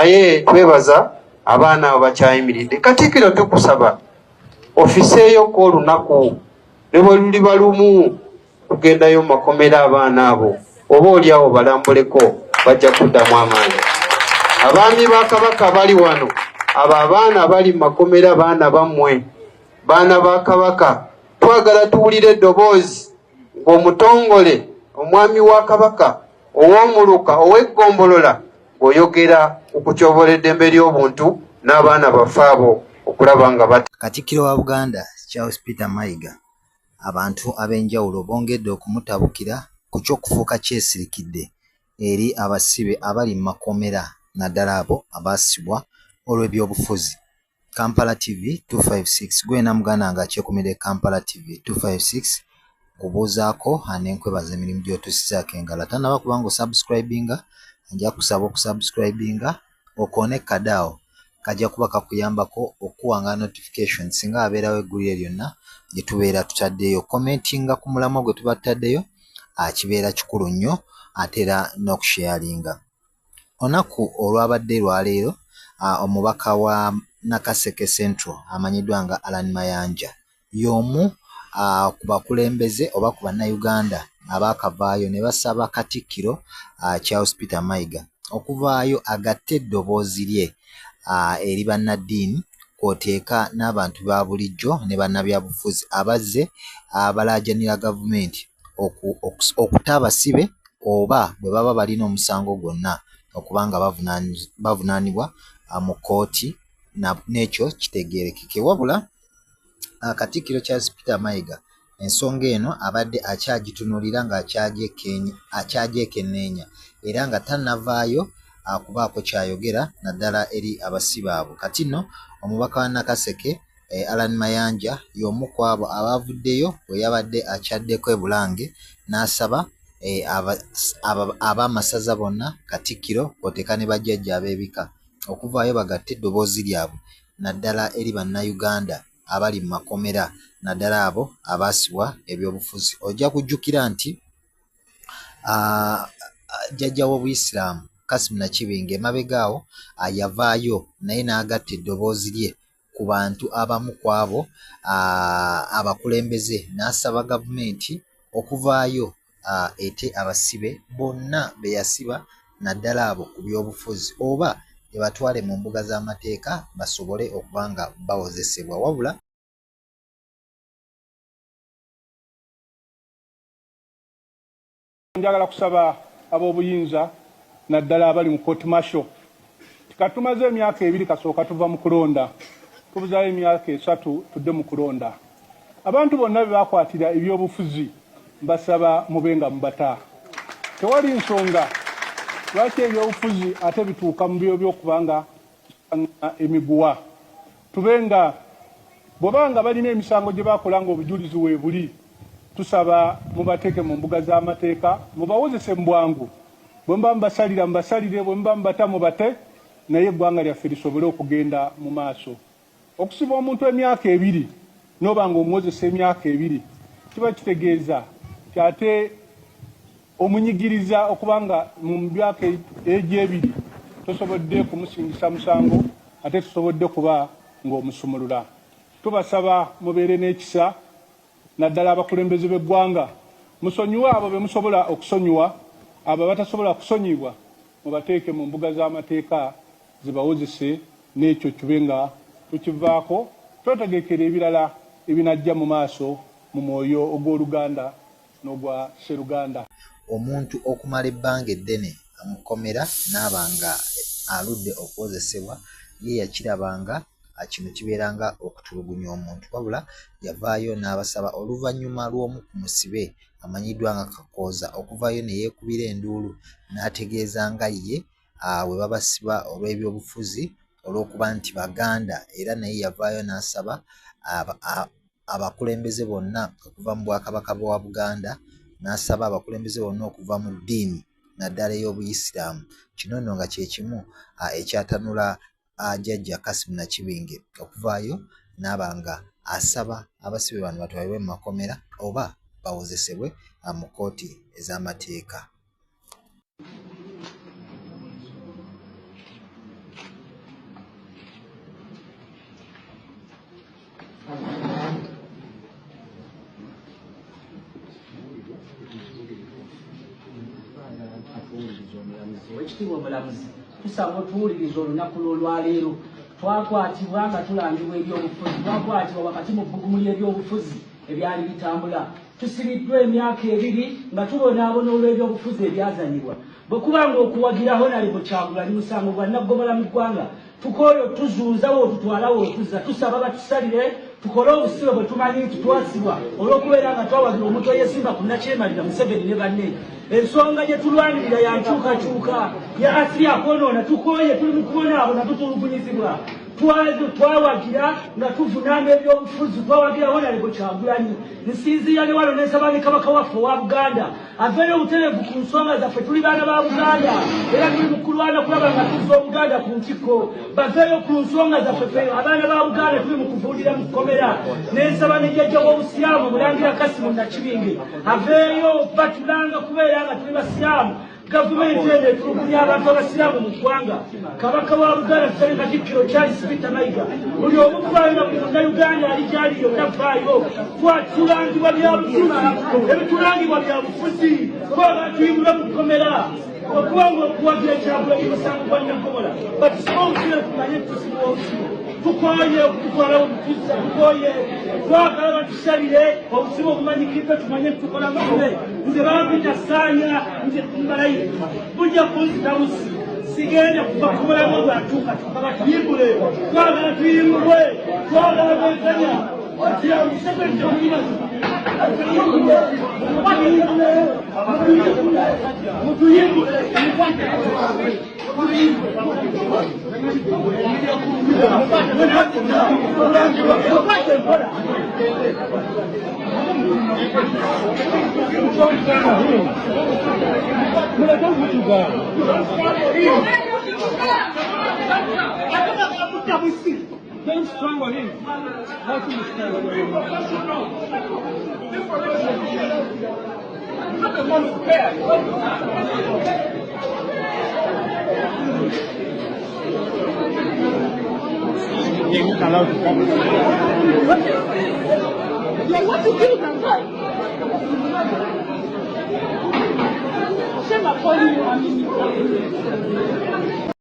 naye twebaza abaana abo bakyayimiridde. Katikkiro tukusaba ofiseeyo ko olunaku ne bwe luliba lumu tugendayo makomera abaana abo oba oliawo balambuleko bajja kuddamu amaanyi. Abaami ba Kabaka bali wano, abo abaana bali makomera baana bammwe, baana ba Kabaka, twagala tuwulire eddoboozi ng'omutongole omwami wa Kabaka ow'omuluka ow'eggombolola ng'oyogera okutyobola eddembe ly'obuntu n'abaana baffe abo okulaba nga bati. Katikkiro wa Buganda Charles Peter Mayiga abantu ab'enjawulo bongedde okumutabukira ku ky'okufuuka kyesirikidde eri abasibe abali mu makomera naddala abo abaasibwa olw'ebyobufuzi. Kampala TV 256 gwena muganda nga akyekumidde Kampala TV 256 kubuuzaako n'enkwebaza emirimu gy'otusizaako engalo. Tannaba kubanga osubscribinga nja kusaba okusubscribinga okoone kadaawo kajja kuba kakuyambako okuwanga notification singa abeerawo eggulire lyonna gye tubeera tutaddeyo. Commentinga ku mulamwa gwe tuba tutaddeyo kibeera kikulu nnyo ate era n'okusharinga. Olunaku olwabadde lwaleero omubaka wa Nakaseke Central amanyiddwa nga Alan Mayanja y'omu ku bakulembeze oba ku bannayuganda abaakavaayo ne basaba Katikkiro Charles Peter Mayiga okuvaayo agatte eddoboozi lye eri bannaddiini kw'oteeka n'abantu ba bulijjo ne bannabyabufuzi abazze balaajanira gavumenti okuta abasibe oba bwe baba balina omusango gwonna okubanga bavunaanibwa mu kkooti n'ekyo kitegeerekeke. Wabula Katikkiro Charles Peter Mayiga ensonga eno abadde akyagitunuulira ng'akyagyekenneenya era nga tannavaayo kubaako kyayogera naddala eri abasibe abo. Kati nno omubaka wa Nakaseke Alan Mayanja y'omu ku abo abaavuddeyo bwe yabadde akyaddeko e Bulange n'asaba ab'amasaza bonna Katikkiro kw'oteeka ne bajjajja ab'ebika okuvaayo bagatte eddoboozi lyabwe naddala eri bannayuganda abali mu makomera naddala abo abaasibwa ebyobufuzi. Ojja kujjukira nti jjajja w'Obuyisiraamu Kassim Nakibinge emabegaawo yavaayo naye n'agatta eddoboozi lye ku bantu abamu ku abo abakulembeze n'asaba gavumenti okuvaayo ete abasibe bonna be yasiba naddala abo ku byobufuzi oba ebatwale mu mbuga z'amateeka basobole okuba nga bawozesebwa. Wabula njagala kusaba ab'obuyinza naddala abali mu court martial tikatumaze emyaka 2 kasooka tuva mu kulonda tubuzaayo emyaka 3 tudde mu kulonda. Abantu bonna be bakwatira ebyobufuzi mbasaba mubenga mubata. Tewali nsonga lwaki ebyobufuzi ate bituuka mu byo by'okubanga emiguwa tubenga bw'obanga balina emisango gye bakola ng'obujulizi weebuli tusaba mubateeke mu mbuga z'amateeka mubawozese mu bwangu. Bwe muba mubasalira mubasalire, bwe muba mubata mubate, naye eggwanga lyaffe lisobole okugenda mu maaso. Okusiba omuntu emyaka 2 n'oba ng'omuwozesa emyaka 2 kiba kitegeeza kyate omunyigiriza okubanga mu myaka egy'ebiri tosobodde kumusingisa musango ate tusobodde kuba ng'omusumulula. Tubasaba mubeere n'ekisa naddala abakulembeze b'eggwanga musonyiwe abo be musobola okusonyiwa, abo batasobola kusonyibwa mubateeke mu mbuga z'amateeka zibawozese n'ekyo tube nga tukivaako twetegekera ebirala ebinajja mu maaso mu mwoyo ogw'Oluganda n'ogwa Sseruganda. Omuntu okumala ebbanga eddene amukomera n'abanga aludde okwozesebwa ye yakirabanga kino kibeeranga okutulugunya omuntu. Wabula yavaayo n'abasaba oluvannyuma lw'omu ku musibe amanyiddwa nga Kakooza okuvaayo ne yeekubira enduulu n'ategeeza nga ye bwe babasiba olw'ebyobufuzi olw'okuba nti Baganda era naye yavaayo n'asaba abakulembeze bonna okuva mu Bwakabaka bwa Buganda n'asaba abakulembeze bonna okuva mu ddiini naddala ey'Obuyisiraamu. Kino nno nga kye kimu ekyatanula jjajja Kassim Nakibinge okuvaayo n'abanga asaba abasibe bano batwalibwe mu makomera oba bawozesebwe mu kkooti ez'amateeka. ekitiibwa omulamuzi tusaba otuwuliriza olunaku lw'olwaleero twakwatibwa nga tulangibwa ebyobufuzi twakwatibwa wakati mu bbugumu ly'ebyobufuzi ebyali bitambula tusibiddwa emyaka 2 nga tubonaabona olw'ebyobufuzi ebyazanyibwa bwe kubanga okuwagiraho nali Kyagulanyi musango gwa naggomola mu ggwanga tukooyo tuzunzawo tutwalawo tuzza tusaba batusalire tukole obusibe bwe tumanyi nti twasibwa olw'okubeera nga twawagira omuntu eyesimba ku Nakyemalira Museveni ne banne ensonga gye tulwanirira ya nkyukakyuka ya asiri akwonoona tukooye tuli mu kubonaabo na tutulugunyizibwa twawagira nga tuvunaana ebyobufuzi twawagirawo nali Kyagulanyi nsinziira ne wano n'ensaba ne kabaka waffe owa Buganda aveeyo obutereevu ku nsonga zaffe tuli baana ba Buganda era tuli mu kulwana kulaba nga tuzza Obuganda ku ntikko baveeyo ku nsonga zaffe ffe abaana ba Buganda tuli mu kuvuulira mu kkomera n'ensaba ne jjajja w'obusiraamu Mulangira Kasimu Nakibinge aveeyo batulanga kubeera nga tuli basiraamu gavumenti eno etulugunya abantu abasiraamu mu ggwanga kabaka wa Buganda tutale Katikkiro Charles Peter Mayiga buli omu twayo na Munnayuganda ali gyali yonna vaayo twatulangibwa bya bufuzi ebitulangibwa bya bufuzi twaba tuyimula mu kkomera okubanga okuwagira Kyagulanyi musango gwa Nnagomola batusiba obusibe tumanye tusiba obusibe tukooye okututwalawo butuzza tukooye twagala batusalire obusibe obumanyikiddwa tumanye tukola mabe nze bampita saanya nze mbalayi bujja kunzitabusi sigenda kuva kumulamu bwatuuka tukaba tuyimbule twagala tuyimbulwe twagala benkanya atya Museveni omuyibazi mutuyimbule Don't strangle him. How to strangle him? He's not allowed to come. Like what you do can go. Shame upon you.